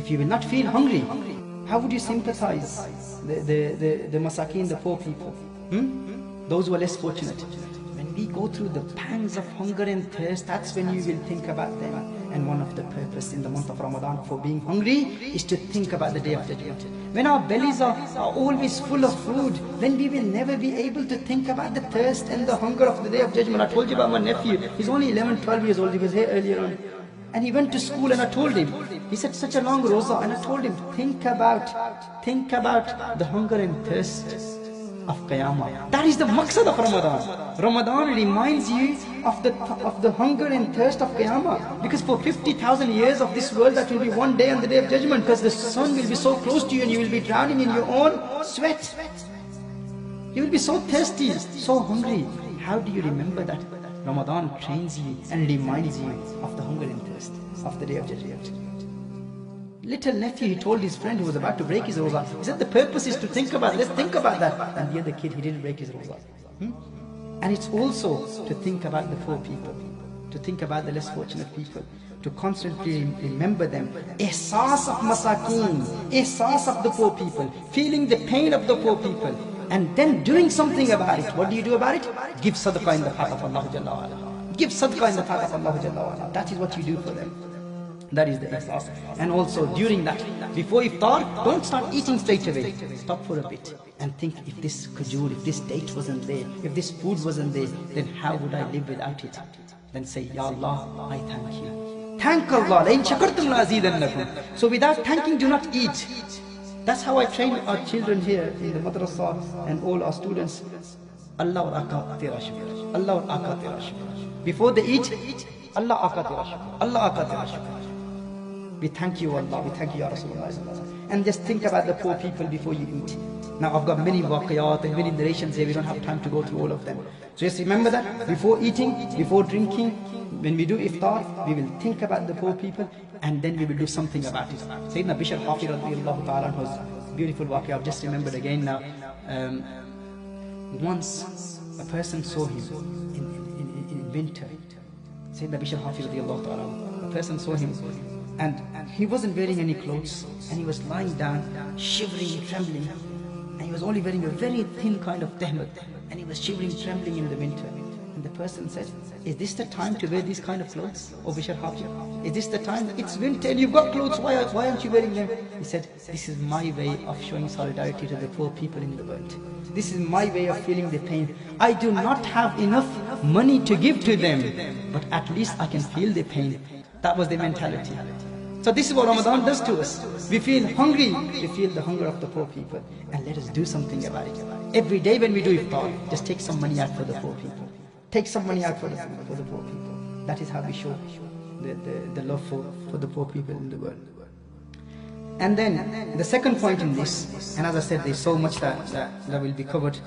If you will not feel hungry, how would you sympathize the masakin, the poor people? Those who are less fortunate. When we go through the pangs of hunger and thirst, that's when you will think about them. And one of the purpose in the month of Ramadan for being hungry is to think about the Day of Judgment. When our bellies are always full of food, then we will never be able to think about the thirst and the hunger of the Day of Judgment. I told you about my nephew. He's only 11, 12 years old. He was here earlier on. And he went to school and I told him, he said such a long rosa, and I told him, think about the hunger and thirst of Qiyamah. That is the maqsad of Ramadan. Ramadan reminds you of the hunger and thirst of Qiyamah. Because for 50,000 years of this world, that will be one day on the Day of Judgment, because the sun will be so close to you and you will be drowning in your own sweat. You will be so thirsty, so hungry. How do you remember that? Ramadan trains you and reminds you of the hunger and thirst of the Day of Judgment. Little nephew, he told his friend who was about to break his roza, he said the purpose is to think about, let's think about that. And the other kid, he didn't break his roza. And it's also to think about the poor people, to think about the less fortunate people, to constantly remember them. Ihsas of masakin, ihsas of the poor people, feeling the pain of the poor people, and then doing something about it. What do you do about it? Give sadaqah in the path of Allah Jalla wa Ala. Give sadaqah in the path of Allah Jalla wa Ala. That is what you do for them. That is the ihsas. And also during that, before iftar, don't start eating straight away. Stop for a bit and think, if this kajur, if this date wasn't there, if this food wasn't there, then how would I live without it? Then say, Ya Allah, I thank you. Thank Allah. لَإِن شَكَرْتُمْ لَأَزِيدَنَّكُمْ. So without thanking, do not eat. That's how I train our children here in the madrasa and all our students. Allah wa aka tera shukr. Allah wa aka tera shukr. Before they eat, Allah aka tera shukr. Allah aka tera shukr. We thank you, Allah. We thank you, Ya Rasulullah. And just think about the poor people before you eat. Now I've got many waqiyat and many narrations here. We don't have time to go through all of them. So just remember that before eating, before drinking, when we do iftar, we will think about the poor people, and then we will do something about it. Sayyidina Bishr Hafi radiyallahu ta'ala was a beautiful waqiyah. I've just remembered again now. Once a person saw him in winter. Sayyidina Bishr Hafi radiyallahu ta'ala. A person saw him, and he wasn't wearing any clothes, and he was lying down, shivering, trembling, and he was only wearing a very thin kind of tehmat, and he was shivering, trembling in the winter. And the person said, is this the time to wear these kind of clothes, O Bishr Hafi? Is this the time? It's winter and you've got clothes, why aren't you wearing them? He said, this is my way of showing solidarity to the poor people in the world. This is my way of feeling the pain. I do not have enough money to give to them, but at least I can feel the pain. That was the mentality. So this is what Ramadan does to us. We feel hungry, we feel the hunger of the poor people, and let us do something about it. Every day when we do iftar, just take some money out for the poor people. Take some money out for the poor people. That is how we show the love for the poor people in the world. And then the second point in this, and as I said, there's so much that will be covered.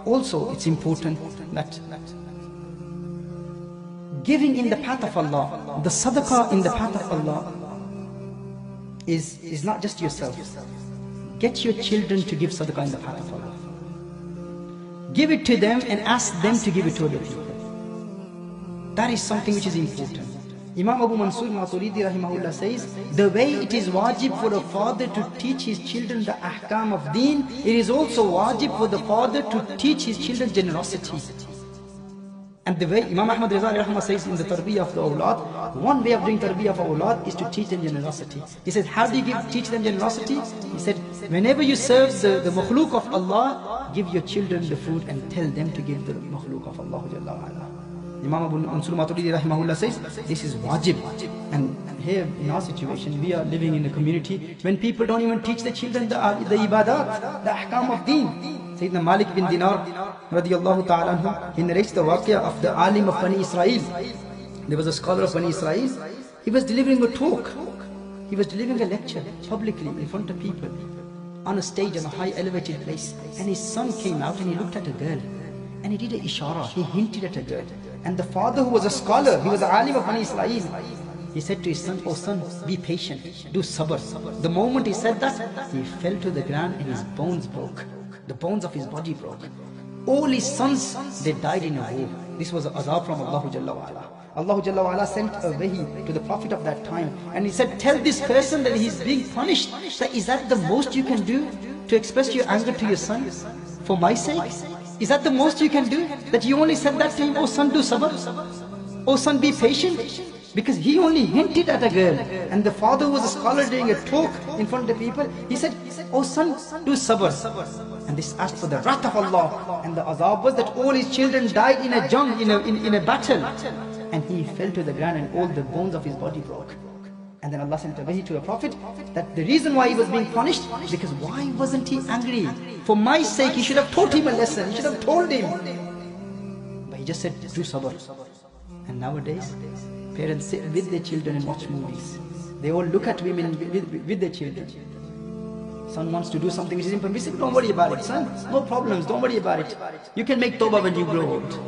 Also, it's important that giving in the path of Allah, the sadaqah in the path of Allah, is not just yourself. Get your children to give sadaqah in the path of Allah. Give it to them and ask them to give it to other people. That is something which is important. Imam Abu Mansur Maturidi rahimahullah says, the way it is wajib for a father to teach his children the ahkam of deen, it is also wajib for the father to teach his children generosity. And the way Imam Ahmad Riza rahimahullah says in the tarbiyah of the awlad, one way of doing tarbiyah of awlad is to teach them generosity. He says, how do you teach them generosity? He said, whenever you serve the makhluk of Allah, give your children the food and tell them to give the makhluk of Allah Jalla wa Ala. Imam Abu Mansur Maturidi rahimahullah says, this is wajib. And here in our situation, we are living in a community when people don't even teach the children the ibadat, the ahkam of deen. Sayyidina Malik bin Dinar radiyallahu ta'ala anhu, he narrates the waqiyah of the alim of Bani Israel. There was a scholar of Bani Israel. He was delivering a talk. He was delivering a lecture publicly in front of people on a stage, on a high elevated place. And his son came out and he looked at a girl. And he did a ishara, he hinted at a girl. And the father, who was a scholar, he was an alim of Bani Israel, he said to his son, oh son, be patient, do sabr. The moment he said that, he fell to the ground and his bones broke. The bones of his body broke. All his sons, they died in a war. This was an azab from Allah Jalla wa Ala. Allah Jalla wa Ala sent a wahi to the Prophet of that time, and he said, tell this person that he's being punished. So is that the most you can do, to express your anger to your son for my sake? Is that the most you can do? That you only said that to him, oh son, do sabr, oh son, be patient? Because he only hinted at a girl, and the father was a scholar doing a talk in front of the people. He said, oh son, do sabr. And this asked for the wrath of Allah, and the azab was that all his children died in a jung, in a battle, and he fell to the ground and all the bones of his body broke. And then Allah sent a wahi to the Prophet that the reason why he was being punished, because why wasn't he angry? For my sake, he should have taught him a lesson, he should have told him. But he just said, do sabr. And nowadays, parents sit with their children and watch movies. They all look at women with their children. Son wants to do something which is impermissible, don't worry about it, son. No problems, don't worry about it. You can make tawbah when you grow old.